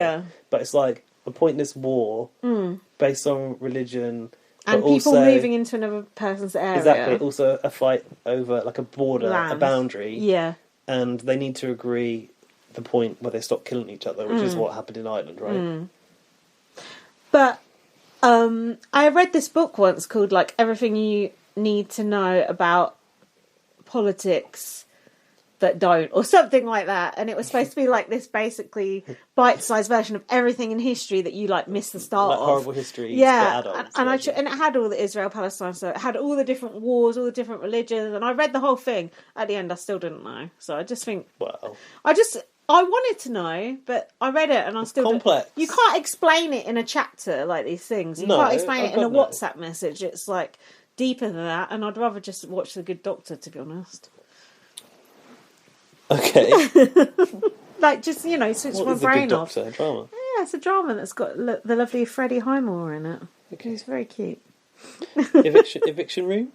Yeah. But it's like a pointless war based on religion. And but people also, moving into another person's area. Exactly. Also a fight over like a border, Land. a boundary. Yeah. And they need to agree the point where they stop killing each other, which is what happened in Ireland, right? But I read this book once called like Everything You Need to Know About Politics That Don't, or something like that, and it was supposed to be like this basically bite-sized version of everything in history that you like miss the start Like of. horrible history for adults. and it had all the Israel-Palestine stuff. It had all the different wars, all the different religions, and I read the whole thing. At the end, I still didn't know, so I just think I wanted to know, but I read it and I still complex. You can't explain it in a chapter like these things. You can't explain it in a WhatsApp message. It's like deeper than that, and I'd rather just watch The Good Doctor, to be honest. Okay. Like, just, switch my brain off. Doctor, drama? Yeah, it's a drama that's got the lovely Freddie Highmore in it. Okay. He's very cute. Eviction Room?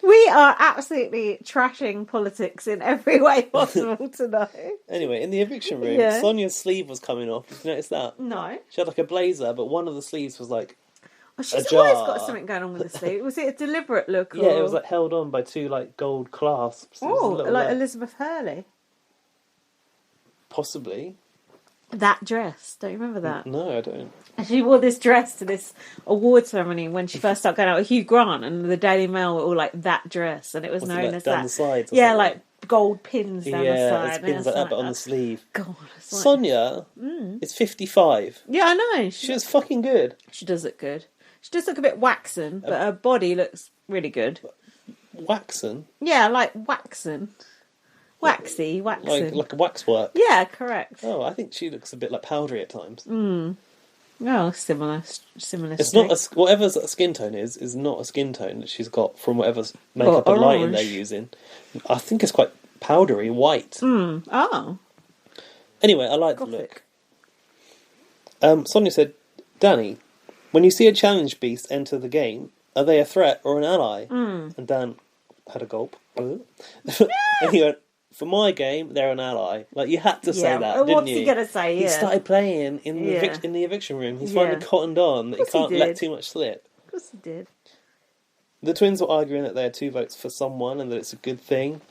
We are absolutely trashing politics in every way possible tonight. Anyway, in the eviction room, Sonia's sleeve was coming off. Did you notice that? No. She had like a blazer, but one of the sleeves was like she's always got something going on with the sleeve. Was it a deliberate look? Yeah, it was like held on by two like gold clasps. Like Elizabeth Hurley. Possibly. That dress. Don't you remember that? No, I don't. And she wore this dress to this award ceremony when she first started going out with Hugh Grant, and the Daily Mail were all like, that dress, and it was known as down that. the sides. Yeah, like gold pins down the side. Yeah, pins like that, but on the sleeve. God, Sonia is 55. Yeah, I know. She was fucking good. She does look good. She does look a bit waxen, but her body looks really good. Waxen? Yeah, like waxen. Waxy. Like waxwork? Yeah, correct. Oh, I think she looks a bit like powdery at times. Oh, similar. It's not whatever skin tone is not a skin tone that she's got from whatever makeup and lighting they're using. I think it's quite powdery white. Oh. Anyway, I like the look. Sonia said, Danny, when you see a challenge beast enter the game, are they a threat or an ally? And Dan had a gulp. And he went, for my game, they're an ally. Like, you had to say that, didn't you? What's he going to say? He started playing in the eviction room. He's finally cottoned on that he can't let too much slip. Of course he did. The twins were arguing that they had 2 votes for someone and that it's a good thing.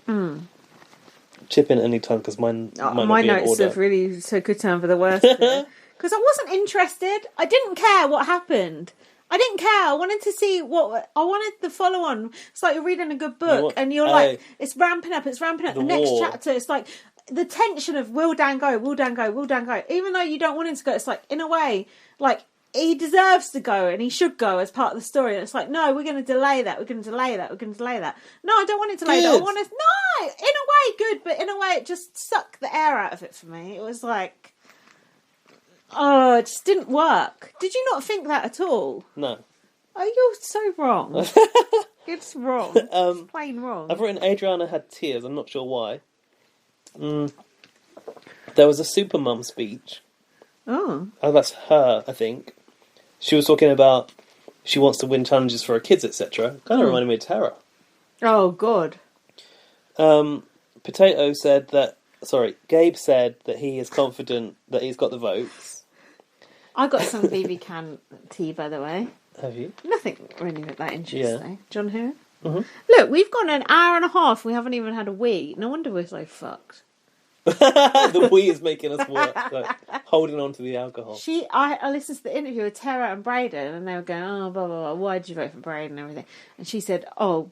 Chip in at any time, because mine my notes have really took a turn for the worse. Because I wasn't interested. I didn't care what happened. I didn't care. I wanted to see I wanted the follow on. It's like you're reading a good book and you're like, it's ramping up. The next chapter, it's like the tension of will Dan go? Even though you don't want him to go, it's like, in a way, like, he deserves to go and he should go as part of the story. And it's like, no, we're going to delay that. No, I don't want it delayed. I want it. No, in a way, good, but in a way, it just sucked the air out of it for me. It was like, oh, it just didn't work. Did you not think that at all? No. Oh, you're so wrong. It's wrong. It's plain wrong. I've written Adriana had tears. I'm not sure why. There was a Supermum speech. Oh, that's her, I think. She was talking about she wants to win challenges for her kids, etc. Kind of reminded me of Tara. Oh, God. Potato said that... Sorry, Gabe said that he is confident that he's got the votes. I got some BB can tea, by the way. Have you? Nothing really that interesting. Yeah. John who? Mm-hmm. Look, we've gone an hour and a half. We haven't even had a wee. No wonder we're so fucked. The wee is making us work, like, holding on to the alcohol. I listened to the interview with Tara and Brayden, and they were going, oh, blah, blah, blah, why did you vote for Brayden and everything? And she said, oh,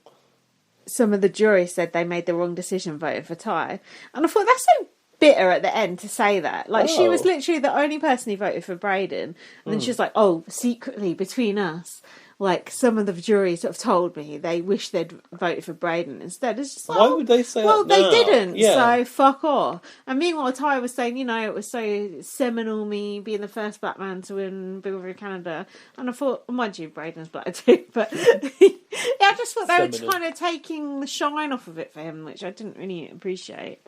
some of the jury said they made the wrong decision voting for Ty. And I thought, that's so bitter at the end to say that. Like, she was literally the only person who voted for Brayden. And then she was like, oh, secretly, between us, like, some of the juries have told me they wish they'd voted for Brayden instead. It's just like, why would they say that? Well, they didn't, yeah. So fuck off. And meanwhile, Ty was saying, it was so seminal, me being the first black man to win Big Brother Canada. And I thought, mind you, Brayden's black too, but I just thought they were kind of taking the shine off of it for him, which I didn't really appreciate.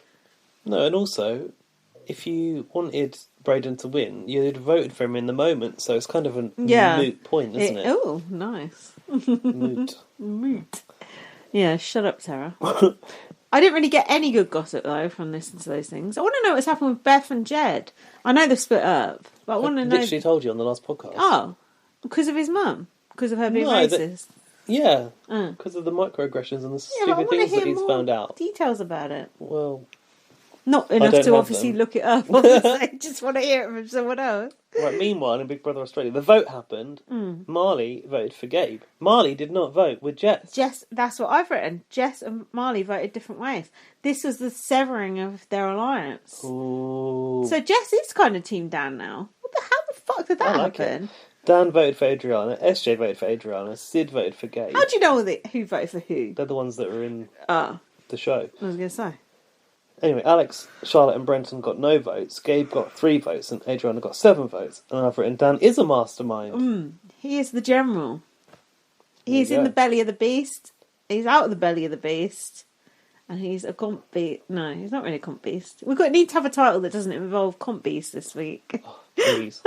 No, and also, if you wanted Brayden to win, you'd have voted for him in the moment, so it's kind of a moot point, isn't it? Oh, nice. Moot. Yeah, shut up, Tara. I didn't really get any good gossip, though, from listening to those things. I want to know what's happened with Beth and Jed. I know they've split up, but I want to know... I literally told you on the last podcast. Oh, because of his mum? Because of her being racist? Yeah, because of the microaggressions and the stupid things that he's found out. Details about it. Well... Not enough to obviously look it up. Obviously. Just want to hear it from someone else. Right, meanwhile, in Big Brother Australia, the vote happened. Marley voted for Gabe. Marley did not vote with Jess. That's what I've written. Jess and Marley voted different ways. This was the severing of their alliance. Ooh. So Jess is kind of Team Dan now. How the fuck did that happen? It. Dan voted for Adriana, SJ voted for Adriana, Sid voted for Gabe. How do you know who voted for who? They're the ones that were in the show. I was going to say. Anyway, Alex, Charlotte and Brenton got no votes, Gabe got 3 votes, and Adriana got 7 votes. And I've written, Dan is a mastermind. He is the general. He's in the belly of the beast. He's out of the belly of the beast. And he's a comp beast. No, he's not really a comp beast. Need to have a title that doesn't involve comp beast this week. Oh, please.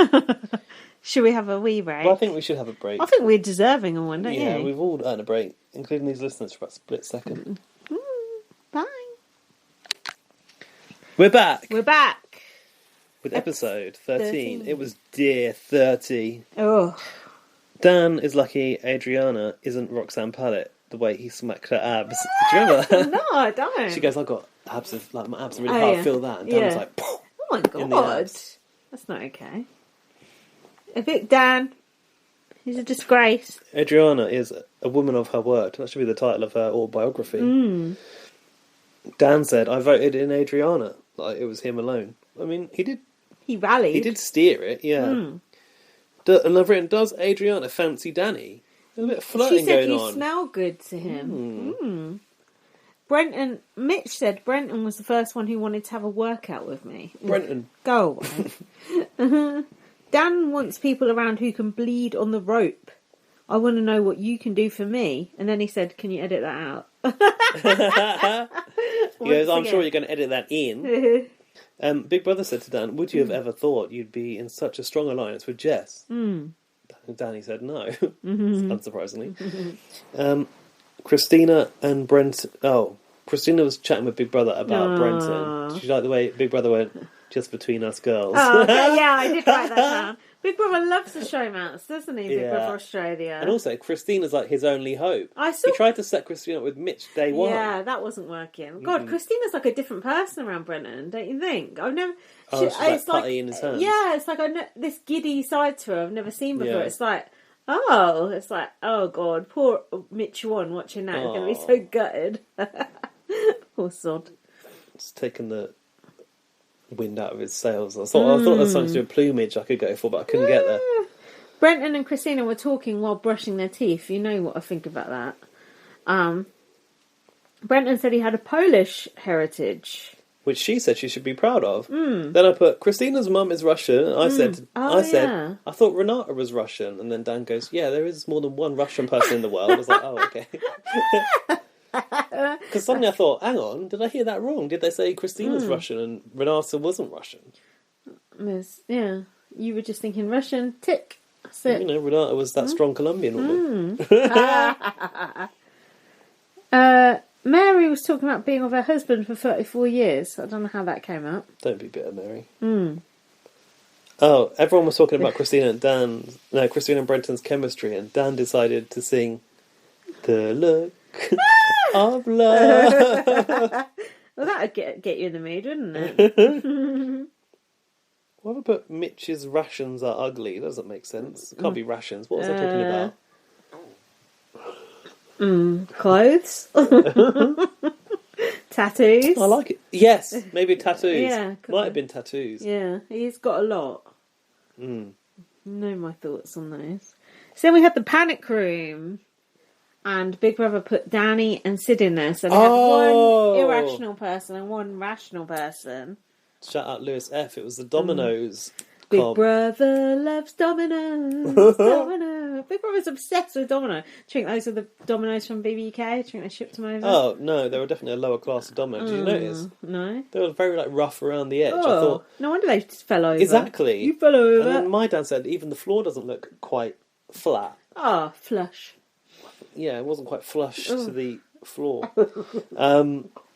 Should we have a wee break? Well, I think we should have a break. I think we're deserving of one, don't you? Yeah, we've all earned a break, including these listeners for a split second. Bye. We're back. We're back. With episode 13. It was Dear 30. Oh. Dan is lucky Adriana isn't Roxanne Pallett, the way he smacked her abs. Do you remember that? No, I don't. She goes, I've got abs, my abs are really hard, feel that. And Dan was like, oh my God. That's not okay. A bit Dan. He's a disgrace. Adriana is a woman of her word. That should be the title of her autobiography. Dan said, I voted in Adriana. Like, it was him alone. I mean, he did... He rallied. He did steer it, yeah. And I've written, does Adriana fancy Danny? There's a bit of flirting going on. She said you smell good to him. Mitch said Brenton was the first one who wanted to have a workout with me. Brenton. Go away. Dan wants people around who can bleed on the rope. I want to know what you can do for me. And then he said, can you edit that out? He goes, I'm sure you're going to edit that in. Big Brother said to Dan, would you have ever thought you'd be in such a strong alliance with Jess? Danny said no, unsurprisingly. Christina and Brent... Oh, Christina was chatting with Big Brother about Brenton. She liked the way Big Brother went, just between us girls. Oh, okay, yeah, I did write that down. Big Brother loves the showmance, doesn't he? Big Brother Australia. And also, Christina's like his only hope. He tried to set Christina up with Mitch day one. Yeah, that wasn't working. God, Christina's like a different person around Brenton, don't you think? I've never... she's like putty in his hands. Yeah, it's like this giddy side to her I've never seen before. Yeah. It's like, oh God, poor Mitch one watching that. He's going to be so gutted. Poor sod. It's taken the wind out of his sails. I thought there was something to do with plumage I could go for, but I couldn't get there. Brenton and Christina were talking while brushing their teeth. You know what I think about that. Brenton said he had a Polish heritage, which she said she should be proud of. Then I put, Christina's mum is Russian. And I said, I thought Renata was Russian. And then Dan goes, yeah, there is more than one Russian person in the world. I was like, oh, okay. Because suddenly I thought, hang on, did I hear that wrong? Did they say Christina's Russian and Renata wasn't Russian? Yeah, you were just thinking Russian, tick. That's it. You know, Renata was that strong Colombian woman. Mary was talking about being with her husband for 34 years. I don't know how that came up. Don't be bitter, Mary. Oh, everyone was talking about Christina and Brenton's chemistry, and Dan decided to sing The Look of Love. Well, that would get you in the mood, wouldn't it? Why would I put Mitch's rations are ugly? That doesn't make sense. It can't be rations. What was I talking about? Clothes. Tattoos. I like it. Yes, maybe tattoos. Yeah, might have been tattoos. Yeah, he's got a lot. Know my thoughts on those. So then we had the panic room, and Big Brother put Danny and Sid in there. So we had one irrational person and one rational person. Shout out Lewis F. It was the dominoes. Big Brother loves dominoes. Domino. Big Brother's obsessed with domino. Do you think those are the dominoes from BBK? Do you think they shipped them over? Oh, no, they were definitely a lower class of dominoes. Did you notice? No. They were very rough around the edge. I thought, no wonder they just fell over. Exactly. You fell over. And then my dad said even the floor doesn't look quite flat. Flush. Yeah, it wasn't quite flush to the floor.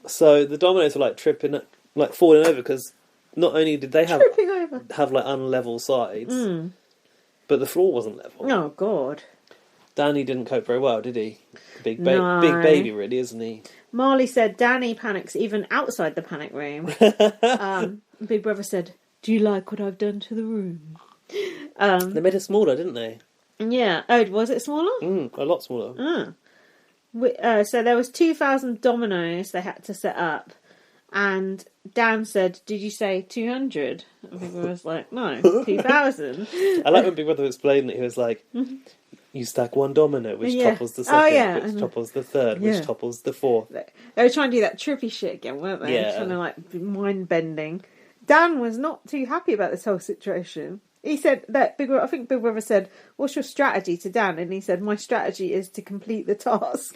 So the dominoes were like tripping, like falling over because not only did they have like unlevel sides, but the floor wasn't level. Oh God. Danny didn't cope very well, did he? Big baby, really, isn't he? Marley said Danny panics even outside the panic room. Big Brother said, "Do you like what I've done to the room?" They made it smaller, didn't they? Yeah. Oh, was it smaller? A lot smaller. So there was 2,000 dominoes they had to set up, and Dan said, "Did you say 200?" And Big Brother was like, "No, 2,000." I like when Big Brother explained it. He was like, "You stack one domino, which topples the second, which topples the third, which topples the fourth." They were trying to do that trippy shit again, weren't they? Yeah. Trying to like mind bending. Dan was not too happy about this whole situation. He said that I think Big Brother said, "What's your strategy?" to Dan, and he said, "My strategy is to complete the task."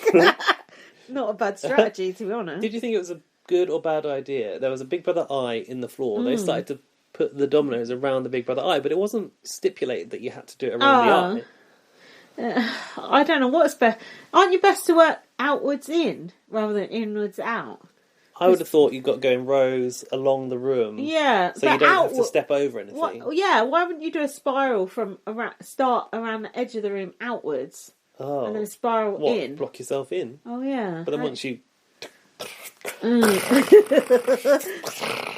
Not a bad strategy, to be honest. Did you think it was a good or bad idea? There was a Big Brother eye in the floor. They started to put the dominoes around the Big Brother eye, but it wasn't stipulated that you had to do it around the eye. I don't know what's best. Aren't you best to work outwards in rather than inwards out? I would have thought you got to go in rows along the room. Yeah, so you don't have to step over anything. Why wouldn't you do a spiral from start around the edge of the room outwards, and then spiral in? Block yourself in. Oh yeah. But then once you.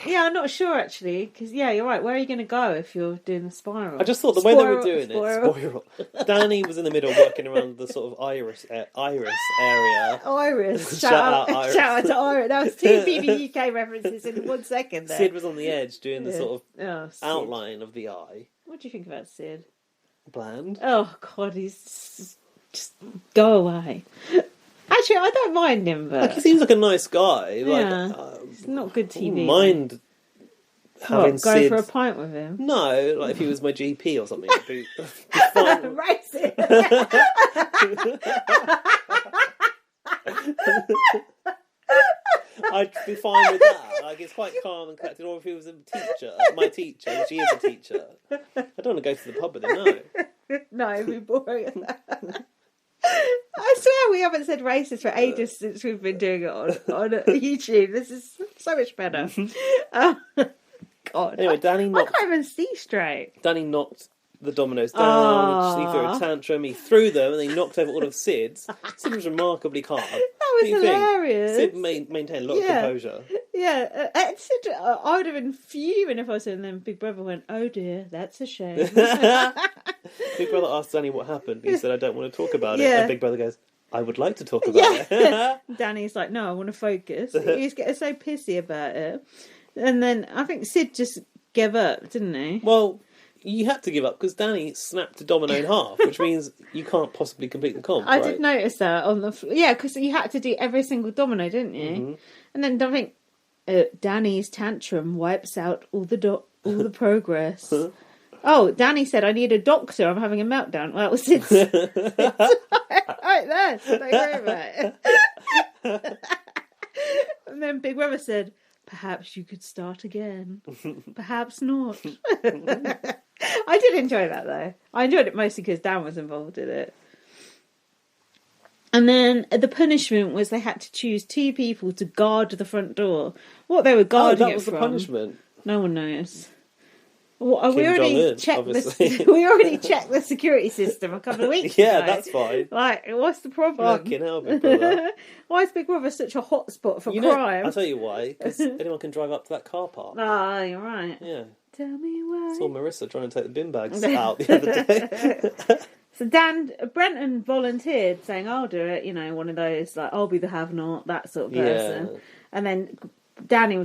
Yeah, I'm not sure actually, because you're right. Where are you going to go if you're doing the spiral? I just thought the way they were doing it, Danny was in the middle working around the sort of iris area. Iris, shout out to Iris. That was 2 BBC references in 1 second there. Sid was on the edge doing the sort of outline of the eye. What do you think about Sid? Bland. Oh God, he's just go away. Actually, I don't mind him, but he seems like a nice guy. It's not good TV. Mind having go for a pint with him? No, like if he was my GP or something. Racist. I'd be fine with that. Like it's quite calm and collected. Or if he was a teacher, my teacher, which he is a teacher, I don't want to go to the pub with him. No, no, it'd be boring. I swear we haven't said racist for ages since we've been doing it on YouTube. This is so much better. God. Anyway, I can't even see straight. Danny knocked the dominoes down. He threw a tantrum. He threw them, and he knocked over all of Sid's. Sid was remarkably calm. That was hilarious. Sid maintained a lot of composure. Yeah, I would have been fuming if I was in. Then Big Brother went, "Oh dear, that's a shame." Big Brother asked Danny what happened. He said, "I don't want to talk about it." And Big Brother goes, "I would like to talk about it." Danny's like, "No, I want to focus." He's getting so pissy about it. And then I think Sid just gave up, didn't he? Well, you had to give up because Danny snapped a domino in half, which means you can't possibly complete the comp. I did notice that on the floor. Yeah, because you had to do every single domino, didn't you? Mm-hmm. And then I think Danny's tantrum wipes out all the progress. Oh, Danny said, "I need a doctor. I'm having a meltdown." Well, it's right there. So don't worry about it. And then Big Brother said, "Perhaps you could start again. Perhaps not." I did enjoy that though. I enjoyed it mostly because Dan was involved in it. And then the punishment was they had to choose 2 people to guard the front door. What they were guarding that was the punishment. No one knows. Well, we already checked the security system a couple of weeks ago. Yeah, that's fine. Like, what's the problem? Fucking hell, Big Brother. Why is Big Brother such a hot spot for crime? I'll tell you why. Because anyone can drive up to that car park. Ah, you're right. Yeah. Tell me why. I saw Marissa trying to take the bin bags out the other day. So Brenton volunteered, saying, "I'll do it." You know, one of those like, "I'll be the have-not," that sort of person. Yeah. And then Danny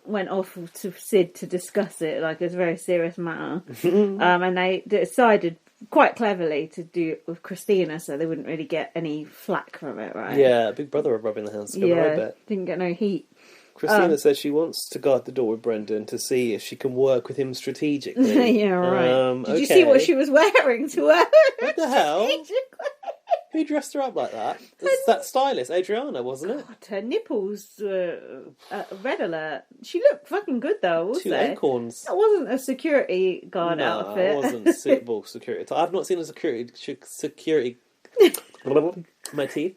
went off to Sid to discuss it, like it's a very serious matter. And they decided quite cleverly to do it with Christina, so they wouldn't really get any flack from it, right? Yeah, Big Brother were rubbing their hands together, I bet. Didn't get no heat. Christina says she wants to guard the door with Brendan to see if she can work with him strategically. Yeah, right. Did you see what she was wearing to work? What the hell? Who dressed her up like that? That stylist, Adriana, wasn't it? God, her nipples were red alert. She looked fucking good though, 2 acorns. That wasn't a security guard outfit. No, it wasn't suitable security. I've not seen a security... My teeth.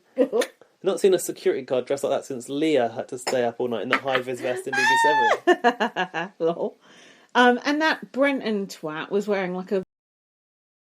Not seen a security guard dressed like that since Leah had to stay up all night in that high-vis vest in BB7. Lol. And that Brenton twat was wearing like a